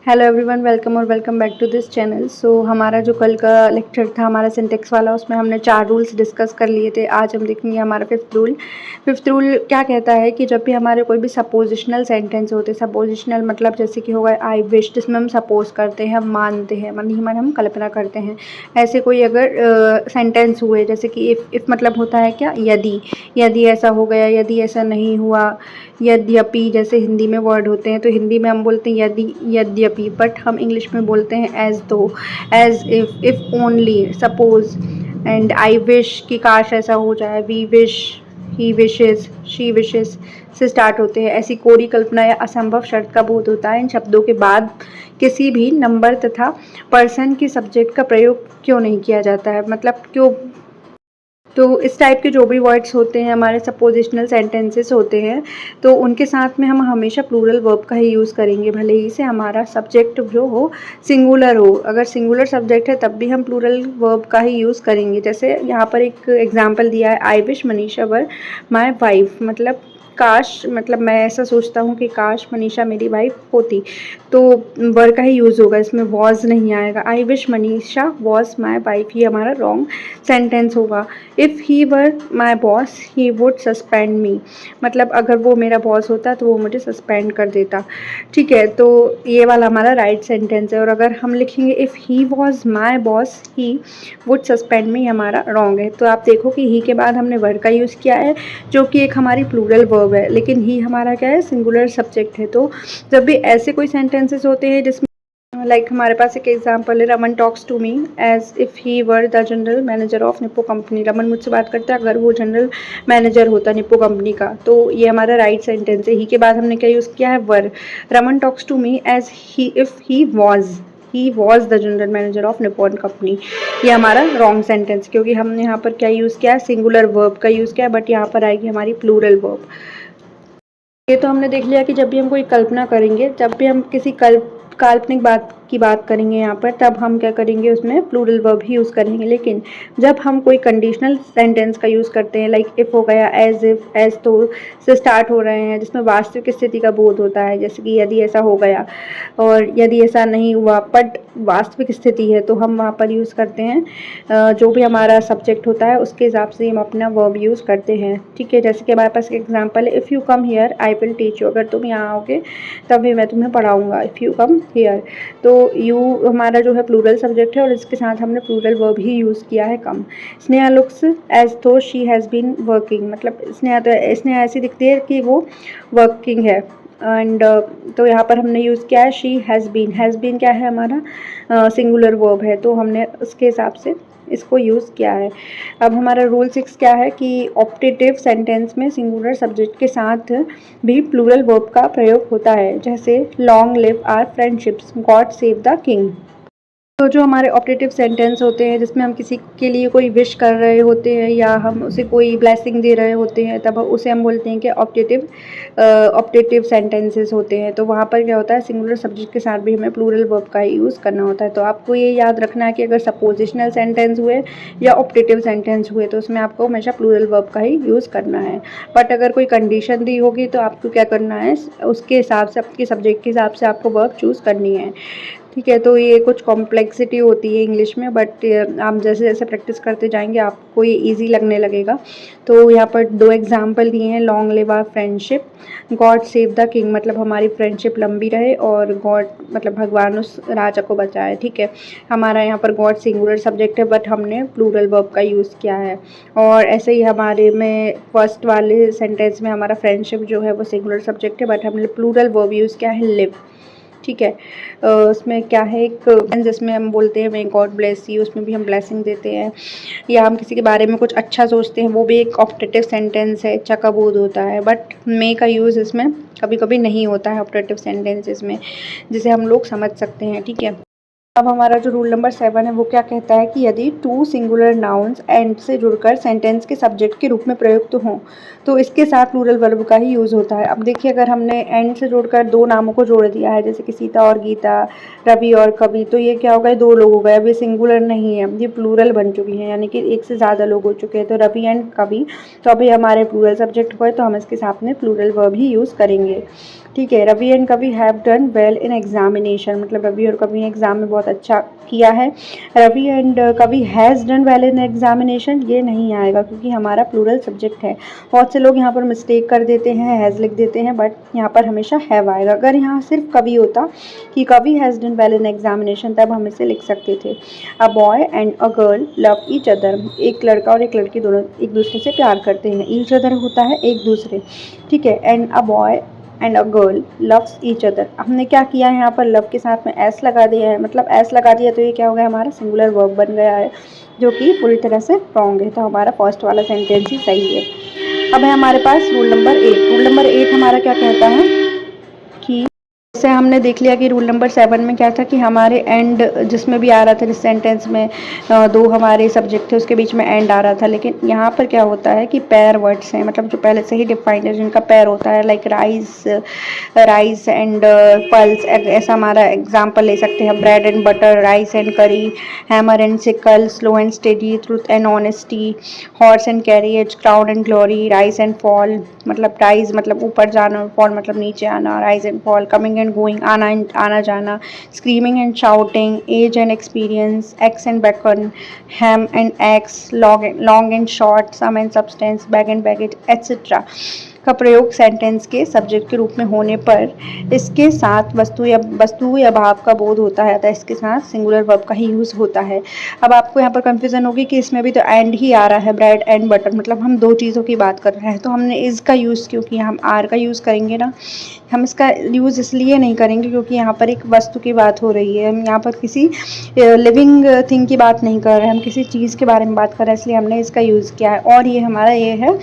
Hello everyone, welcome और welcome back to this channel. So हमारा जो कल का लेक्चर था हमारा सिंटेक्स वाला, उसमें हमने 4 रूल्स डिस्कस कर लिए थे। आज हम देखेंगे हमारा फिफ्थ रूल। फिफ्थ रूल क्या कहता है कि जब भी हमारे कोई भी सपोजिशनल सेंटेंस होते हैं, सपोजिशनल मतलब जैसे कि होगा आई विश, जिसमें हम सपोज करते हैं, हम मानते हैं, मन हम कल्पना करते हैं। ऐसे कोई अगर सेंटेंस हुए, जैसे कि इफ़ मतलब होता है क्या, यदि ऐसा हो गया, यदि ऐसा नहीं हुआ, यद्यपि जैसे हिंदी में वर्ड होते हैं, तो हिंदी में हम बोलते हैं यदि, यद्यपि, बट हम इंग्लिश में बोलते हैं as though, as if only, suppose, and I wish कि काश ऐसा हो जाए, we wish, he wishes, she wishes से स्टार्ट होते हैं। ऐसी कोरी कल्पना या असंभव शर्त का बोध होता है। इन शब्दों के बाद किसी भी नंबर तथा पर्सन की सब्जेक्ट का प्रयोग क्यों नहीं किया जाता है, मतलब क्यों। तो इस टाइप के जो भी वर्ड्स होते हैं, हमारे सपोजिशनल सेंटेंसेस होते हैं, तो उनके साथ में हम हमेशा प्लूरल वर्ब का ही यूज़ करेंगे, भले ही से हमारा सब्जेक्ट जो हो सिंगुलर हो। अगर सिंगुलर सब्जेक्ट है तब भी हम प्लूरल वर्ब का ही यूज़ करेंगे। जैसे यहाँ पर एक एग्जांपल दिया है, आई wish Manisha were my wife, मतलब काश, मतलब मैं ऐसा सोचता हूँ कि काश मनीषा मेरी वाइफ होती, तो वर का ही यूज़ होगा, इसमें वॉज नहीं आएगा। I wish Manisha was my wife, ये हमारा रॉन्ग सेंटेंस होगा। If he were my boss he would suspend me, मतलब अगर वो मेरा बॉस होता तो वो मुझे सस्पेंड कर देता। ठीक है, तो ये वाला हमारा राइट सेंटेंस है। और अगर हम लिखेंगे if he was my boss he would suspend me, हमारा रॉन्ग है। तो आप देखो कि ही के बाद हमने वर का यूज़ किया है, जो कि एक हमारी प्लूरल वर्ब है, लेकिन ही हमारा क्या है, सिंगुलर सब्जेक्ट है। तो जब भी ऐसे कोई सेंटेंसेस होते हैं जिसमें लाइक हमारे पास एक एग्जांपल है, Raman talks to me as if he were the general manager of Nippo company, Raman मुझसे बात करता है अगर वो जनरल मैनेजर होता निप्पो कंपनी का। तो ये हमारा राइट सेंटेंस है। ही के बाद हमने क्या यूज़ किया है, were. Raman talks to me as he if he was the general manager of Nippon company, ये हमारा रॉन्ग सेंटेंस, क्योंकि हमने यहाँ पर क्या यूज़ किया है, सिंगुलर वर्ब का यूज़ किया है, बट यहाँ पर आएगी हमारी प्लूरल वर्ब। ये तो हमने देख लिया कि जब भी हम कोई कल्पना करेंगे, जब भी हम किसी काल्पनिक बात की बात करेंगे यहाँ पर, तब हम क्या करेंगे, उसमें प्लूरल वर्ब ही यूज़ करेंगे। लेकिन जब हम कोई कंडीशनल सेंटेंस का यूज़ करते हैं, लाइक इफ़ हो गया, एज इफ़, एज तो से स्टार्ट हो रहे हैं, जिसमें वास्तविक स्थिति का बोध होता है, जैसे कि यदि ऐसा हो गया, और यदि ऐसा नहीं हुआ बट वास्तविक स्थिति है, तो हम वहाँ पर यूज़ करते हैं जो भी हमारा सब्जेक्ट होता है उसके हिसाब से हम अपना वर्ब यूज़ करते हैं। ठीक है, जैसे कि हमारे पास एक एग्जांपल है, if you come here I will teach you, अगर तुम यहाँ आओगे तभी मैं तुम्हें पढ़ाऊँगा। इफ़ यू कम हियर, तो यू हमारा जो है प्लूरल सब्जेक्ट है, और इसके साथ हमने प्लूरल वर्ब ही यूज़ किया है, कम। स्नेहा लुक्स एज थो शी हैज़ बीन वर्किंग, मतलब स्नेहा ऐसी दिखती है कि वो वर्किंग है। एंड तो यहाँ पर हमने यूज़ किया है शी हैज़ बीन क्या है हमारा सिंगुलर वर्ब है, तो हमने उसके हिसाब से इसको यूज़ किया है। अब हमारा रूल 6 क्या है कि ऑप्टेटिव सेंटेंस में सिंगुलर सब्जेक्ट के साथ भी प्लूरल वर्ब का प्रयोग होता है, जैसे long live our friendships, God save the king. तो जो हमारे ऑप्टेटिव सेंटेंस होते हैं, जिसमें हम किसी के लिए कोई विश कर रहे होते हैं या हम उसे कोई ब्लेसिंग दे रहे होते हैं, तब उसे हम बोलते हैं कि ऑप्टेटिव सेंटेंसेस होते हैं। तो वहाँ पर क्या होता है, सिंगुलर सब्जेक्ट के साथ भी हमें प्लूरल वर्ब का ही यूज़ करना होता है। तो आपको ये याद रखना है कि अगर सपोजिशनल सेंटेंस हुए या ऑप्टेटिव सेंटेंस हुए, तो उसमें आपको हमेशा प्लूरल वर्ब का ही यूज़ करना है। बट अगर कोई कंडीशन दी होगी तो आपको क्या करना है, उसके हिसाब से, आपके सब्जेक्ट के हिसाब से आपको वर्ब चूज़ करनी है। ठीक है, तो ये कुछ कॉम्प्लेक्सिटी होती है इंग्लिश में, बट आप जैसे जैसे प्रैक्टिस करते जाएंगे आपको ये इजी लगने लगेगा। तो यहाँ पर 2 एग्जांपल दिए हैं, long live our friendship, God save the king, मतलब हमारी फ्रेंडशिप लंबी रहे और गॉड मतलब भगवान उस राजा को बचाए। ठीक है, हमारा यहाँ पर गॉड सिंगुलर सब्जेक्ट है, बट हमने प्लूरल वर्ब का यूज़ किया है। और ऐसे ही हमारे में फर्स्ट वाले सेंटेंस में हमारा फ्रेंडशिप जो है वो सिंगुलर सब्जेक्ट है, बट हमने प्लूरल वर्ब यूज़ किया है, लिव। ठीक है, उसमें क्या है, एक जिसमें हम बोलते हैं मे गॉड ब्लेस यू, उसमें भी हम ब्लेसिंग देते हैं, या हम किसी के बारे में कुछ अच्छा सोचते हैं, वो भी एक ऑप्टेटिव सेंटेंस है, अच्छा का बोध होता है। बट मे का यूज़ इसमें कभी कभी नहीं होता है ऑप्टेटिव सेंटेंसेस में, जिसे हम लोग समझ सकते हैं। ठीक है। अब हमारा जो रूल नंबर 7 है वो क्या कहता है कि यदि टू सिंगुलर नाउन्स एंड से जुड़कर सेंटेंस के सब्जेक्ट के रूप में प्रयुक्त हों तो इसके साथ प्लूरल वर्ब का ही यूज़ होता है। अब देखिए, अगर हमने एंड से जोड़कर दो नामों को जोड़ दिया है, जैसे कि सीता और गीता, रवि और कवि, तो ये क्या होगा, ये दो लोग हो गए। अब ये सिंगुलर नहीं है, ये प्लूरल बन चुकी हैं, यानी कि एक से ज़्यादा लोग हो चुके हैं। तो रवि एंड कवि, तो अभी हमारे प्लूरल सब्जेक्ट हुए, तो हम इसके साथ में प्लूरल वर्ब ही यूज़ करेंगे। ठीक है, रवि एंड कवि have done well in examination, मतलब रवि और कवि ने एग्जाम में बहुत अच्छा किया है। रवि एंड कवि has done well in examination, ये नहीं आएगा क्योंकि हमारा प्लूरल सब्जेक्ट है। बहुत से लोग यहाँ पर मिस्टेक कर देते हैं, हैज़ लिख देते हैं, बट यहाँ पर हमेशा हैव आएगा। अगर यहाँ सिर्फ कवि होता कि कवि has done well in examination, तब हम इसे लिख सकते थे। A boy and a girl love each other, एक लड़का और एक लड़की दोनों एक दूसरे से प्यार करते हैं। ईच अदर होता है एक दूसरे, ठीक है। And a boy and a girl loves each other, हमने क्या किया है, यहाँ पर लव के साथ में एस लगा दिया है, मतलब एस लगा दिया तो ये क्या हो गया, हमारा सिंगुलर वर्ब बन गया है, जो कि पूरी तरह से रॉन्ग है। तो हमारा फर्स्ट वाला सेंटेंस ही सही है। अब है हमारे पास रूल नंबर 8। रूल नंबर 8 हमारा क्या कहता है कि जैसे हमने देख लिया कि रूल नंबर 7 में क्या था कि हमारे एंड जिसमें भी आ रहा था, जिस सेंटेंस में दो हमारे सब्जेक्ट थे उसके बीच में एंड आ रहा था, लेकिन यहाँ पर क्या होता है कि पैर वर्ड्स हैं, मतलब जो पहले से ही डिफाइंड है, जिनका पैर होता है, लाइक राइस एंड पल्स। ऐसा हमारा एग्जाम्पल ले सकते हैं, bread and butter, rice and curry, hammer and sickle, slow and steady, truth and honesty, horse and carriage, crowd and glory, rise and fall, मतलब राइज मतलब ऊपर जाना, फॉल मतलब नीचे आना, rise and fall, coming and going, आना जाना, screaming and shouting, age and experience, eggs and bacon, ham and eggs, long and short, sum and substance, bag and baggage, etcetera का प्रयोग सेंटेंस के सब्जेक्ट के रूप में होने पर इसके साथ वस्तु या भाव का बोध होता है, अतः इसके साथ सिंगुलर वर्ब का ही यूज़ होता है। अब आपको यहाँ पर कंफ्यूजन होगी कि इसमें भी तो एंड ही आ रहा है, ब्रेड एंड बटर, मतलब हम दो चीज़ों की बात कर रहे हैं, तो हमने इस का यूज़ क्यों किया, हम आर का यूज़ करेंगे ना। हम इसका यूज़ इसलिए नहीं करेंगे क्योंकि यहाँ पर एक वस्तु की बात हो रही है, हम यहाँ पर किसी लिविंग थिंग की बात नहीं कर रहे हैं, हम किसी चीज़ के बारे में बात कर रहे हैं, इसलिए हमने इसका यूज़ किया है। और ये हमारा ये है,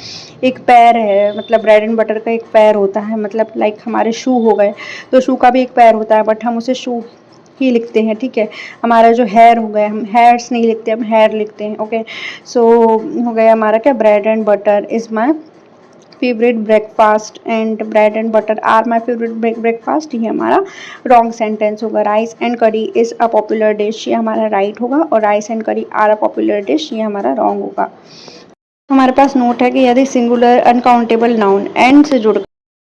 एक पैर है, मतलब ब्रेड एंड बटर का एक पैर होता है, मतलब लाइक हमारे शू हो गए, तो शू का भी एक पैर होता है, बट हम उसे शू ही लिखते हैं, ठीक है। हमारा जो हेयर हो गया, हम हेयर्स नहीं लिखते, हम हेयर लिखते हैं, ओके। सो हो गया हमारा क्या, bread and butter is my favourite breakfast and bread and butter are my favourite breakfast, ये हमारा रॉन्ग सेंटेंस होगा। Rice and curry is a popular dish, ये हमारा राइट होगा, और rice and curry are a popular dish, ये हमारा wrong होगा। हमारे पास नोट है कि यदि सिंगुलर अनकाउंटेबल नाउन एंड से जुड़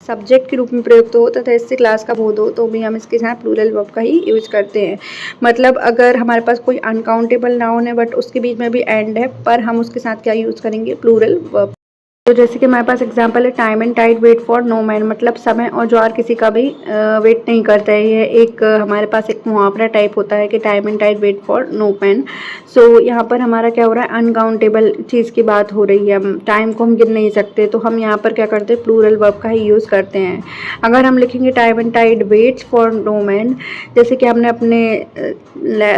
सब्जेक्ट के रूप में प्रयुक्त हो तथा इससे क्लास का बोध हो तो भी हम इसके साथ प्लूरल वर्ब का ही यूज करते हैं। मतलब अगर हमारे पास कोई अनकाउंटेबल नाउन है बट उसके बीच में भी एंड है, पर हम उसके साथ क्या यूज़ करेंगे, प्लूरल वर्ब। तो जैसे कि हमारे पास एग्जांपल है, time and tide wait for no man, मतलब समय और ज्वार किसी का भी वेट नहीं करता है। ये एक हमारे पास एक मुहावरा टाइप होता है कि time and tide wait for no man. So यहाँ पर हमारा क्या हो रहा है, अनकाउंटेबल चीज़ की बात हो रही है, हम टाइम को हम गिन नहीं सकते, तो हम यहाँ पर क्या करते हैं, प्लूरल वर्ब का ही यूज़ करते हैं। अगर हम लिखेंगे time and tide waits for no man, जैसे कि हमने अपने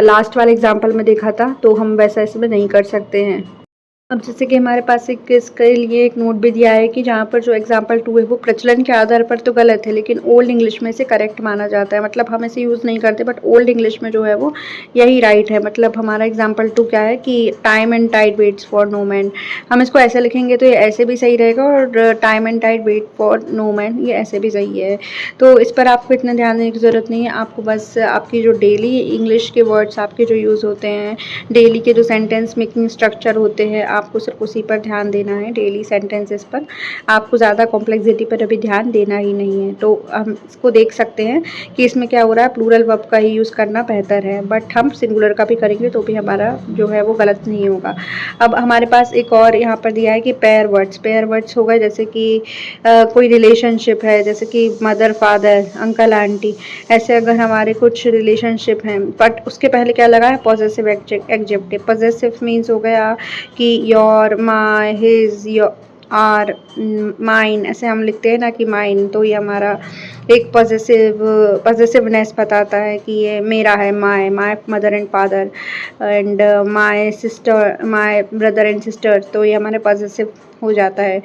लास्ट वाले एग्जाम्पल में देखा था, तो हम वैसा इसमें नहीं कर सकते हैं। अब जैसे कि हमारे पास एक इसके लिए एक नोट भी दिया है कि जहाँ पर जो एग्जाम्पल 2 है वो प्रचलन के आधार पर तो गलत है, लेकिन ओल्ड इंग्लिश में इसे करेक्ट माना जाता है, मतलब हम इसे यूज़ नहीं करते, बट ओल्ड इंग्लिश में जो है वो यही राइट है। मतलब हमारा एग्जाम्पल 2 क्या है कि time and tide waits for no man, हम इसको ऐसे लिखेंगे तो ये ऐसे भी सही रहेगा, और time and tide wait for no man ये ऐसे भी सही है। तो इस पर आपको इतना ध्यान देने की ज़रूरत नहीं है, आपको बस आपकी जो डेली इंग्लिश के वर्ड्स आपके जो यूज़ होते हैं, डेली के जो सेंटेंस मेकिंग स्ट्रक्चर होते हैं, आपको सिर्फ उसी पर ध्यान देना है, डेली सेंटेंसेस पर। आपको ज़्यादा कॉम्प्लेक्सिटी पर अभी ध्यान देना ही नहीं है। तो हम इसको देख सकते हैं कि इसमें क्या हो रहा है, प्लूरल वर्ब का ही यूज़ करना बेहतर है, बट हम सिंगुलर का भी करेंगे तो भी हमारा जो है वो गलत नहीं होगा। अब हमारे पास एक और यहाँ पर दिया है कि पेयर वर्ड्स हो गए, जैसे कि कोई रिलेशनशिप है, जैसे कि मदर फादर, अंकल आंटी, ऐसे अगर हमारे कुछ रिलेशनशिप हैं, बट उसके पहले क्या लगा है, पॉजेसिव एडजेक्टिव। पॉजेसिव मीन्स हो गया कि your, my, his, your, our, mine, ऐसे हम लिखते हैं ना कि माइन, तो ये हमारा एक पॉजिटिवनेस बताता है कि ये मेरा है, my mother and father, and my sister, my brother and sister, तो ये हमारे पॉजिटिव हो जाता है।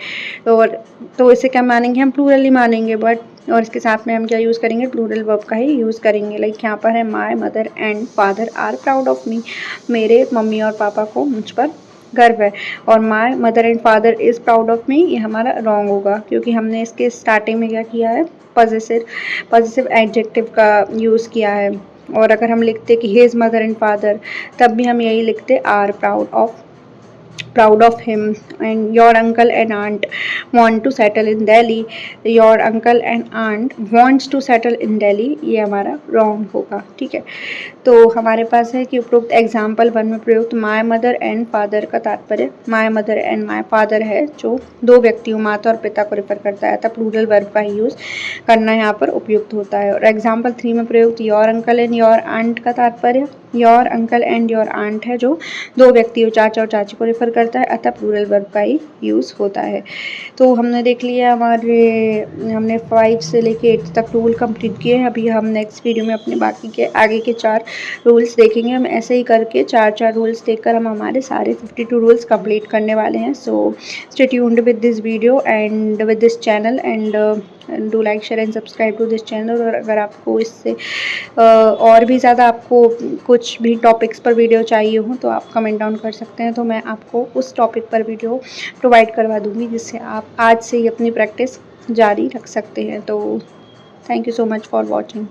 और तो इसे क्या मानेंगे, हम प्लूरल ही मानेंगे, बट और इसके साथ में हम क्या यूज़ करेंगे, प्लूरल वर्ब का ही यूज़ करेंगे। लाइक यहाँ पर है my mother and father are proud of me, मेरे मम्मी और पापा को मुझ पर गर्व है। और my mother and father is proud of मी, ये हमारा रॉन्ग होगा, क्योंकि हमने इसके स्टार्टिंग में क्या किया है, पॉजिटिव एडजेक्टिव का यूज़ किया है। और अगर हम लिखते कि हिज मदर एंड फादर, तब भी हम यही लिखते are proud of him, and your uncle and aunt want to settle in Delhi, your uncle and aunt wants to settle in Delhi, ये हमारा wrong होगा। ठीक है, तो हमारे पास है कि उपरोक्त एग्जाम्पल 1 में प्रयुक्त माय मदर एंड फादर का तात्पर्य my mother and my father है, जो दो व्यक्तियों माता और पिता को रेफर करता है, तब प्लूरल वर्ब का ही यूज़ करना यहाँ पर उपयुक्त होता है। और एग्जाम्पल 3 में प्रयुक्त your uncle and your aunt का तात्पर्य your uncle and your aunt है, जो दो व्यक्तियों चाचा और चाची को रेफर करता है, अतः प्लूरल वर्ब का ही यूज़ होता है। तो हमने देख लिया हमने 5 से लेके 8 तक रूल कंप्लीट किए हैं। अभी हम नेक्स्ट वीडियो में अपने बाकी के आगे के 4 रूल्स देखेंगे। हम ऐसे ही करके 4 रूल्स देखकर हम हमारे सारे 52 रूल्स कंप्लीट करने वाले हैं। So stay tuned with this video and with this channel, and do like share and subscribe to this channel. और अगर आपको इससे और भी ज़्यादा आपको कुछ भी टॉपिक्स पर वीडियो चाहिए हो तो आप कमेंट डाउन कर सकते हैं, तो मैं आपको उस टॉपिक पर वीडियो प्रोवाइड करवा दूँगी, जिससे आप आज से ही अपनी प्रैक्टिस जारी रख सकते हैं। तो thank you so much for watching.